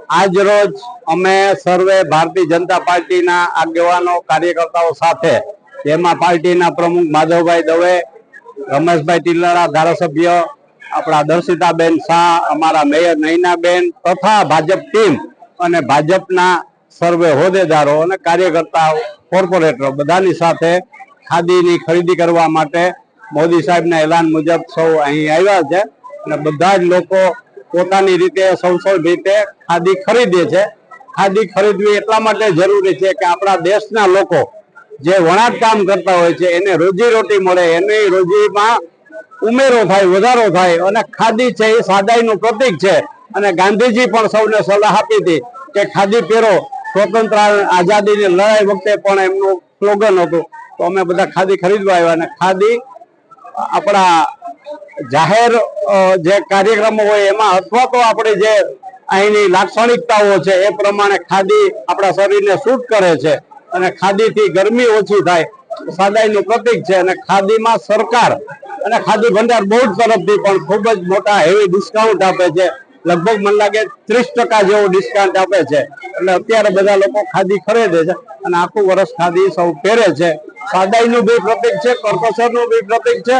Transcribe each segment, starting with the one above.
આજ રોજ અમે સર્વે ભારતીય જનતા પાર્ટીના આગેવાનો કાર્યકર્તાઓ સાથે, જેમાં પાર્ટીના પ્રમુખ માધવભાઈ દવે, રમેશભાઈ ટીલરા ધારાસભ્ય, આપણા દર્શિતાબેન શાહ, અમારા મેયર નૈનાબેન તથા ભાજપ ટીમ અને ભાજપના સર્વે હોદ્દેદારો અને કાર્યકર્તાઓ, કોર્પોરેટરો બધાની સાથે ખાદીની ખરીદી કરવા માટે મોદી સાહેબના એલાન મુજબ સૌ અહીં આવ્યા છે અને બધા જ લોકો પોતાની રીતે સૌ રીતે ખાદી ખરીદે છે. ખાદી ખરીદવી એટલા માટે જરૂરી છે કે આપણા દેશના લોકો જે વણાટ કામ કરતા હોય છે એને રોજીરોટી મળે, એની રોજીમાં ઉમેરો થાય, વધારો થાય. અને ખાદી છે એ સાદાઈનું પ્રતીક છે અને ગાંધીજી પણ સૌને સલાહ આપી હતી કે ખાદી પહેરો. સ્વતંત્ર આઝાદીની લડાઈ વખતે પણ એમનું સ્લોગન હતું. તો અમે બધા ખાદી ખરીદવા આવ્યા અને ખાદી આપણા જાહેર જે કાર્યક્રમો હોય એમાં અથવા તો આપણે જે અહીંની લાક્ષણિકતાઓ છે એ પ્રમાણે ખાદી આપણા શરીરને સૂટ કરે છે અને ખાદીથી ગરમી ઓછી થાય, સાદાઈનું પ્રતીક છે. અને ખાદીમાં સરકાર અને ખાદી ભંડાર બોર્ડ તરફથી પણ ખૂબ જ મોટા હેવી ડિસ્કાઉન્ટ આપે છે. લગભગ મને લાગે 30% જેવું ડિસ્કાઉન્ટ આપે છે. એટલે અત્યારે બધા લોકો ખાદી ખરીદે છે અને આખું વર્ષ ખાદી સૌ પહેરે છે. સાદાઈનું બી પ્રતીક છે, કરકસરનું બી પ્રતીક છે.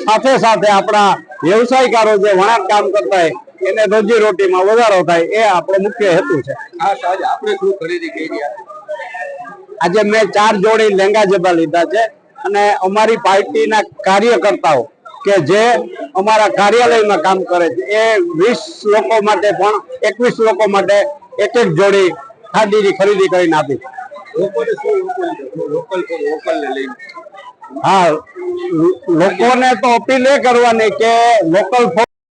સાથે સાથે આપણા વ્યવસાયકારો જે વણાટ કામ કરતા હોય એને રોજીરોટીમાં વધારો થાય, એ આપણો મુખ્ય હેતુ છે. આપણે શું ખરીદી કરી? આજે મેં 4 જોડી લેંગા જબા લીધા છે અને અમારી પાર્ટીના કાર્યકર્તાઓ કે જે અમારા કાર્યાલયમાં કામ કરે છે એ 20 લોકો માટે પણ 21 લોકો માટે એક જોડી ખાદીની ખરીદી કરીને આપી. હા, લોકોને તો અપીલ એ કરવાની કે લોકલ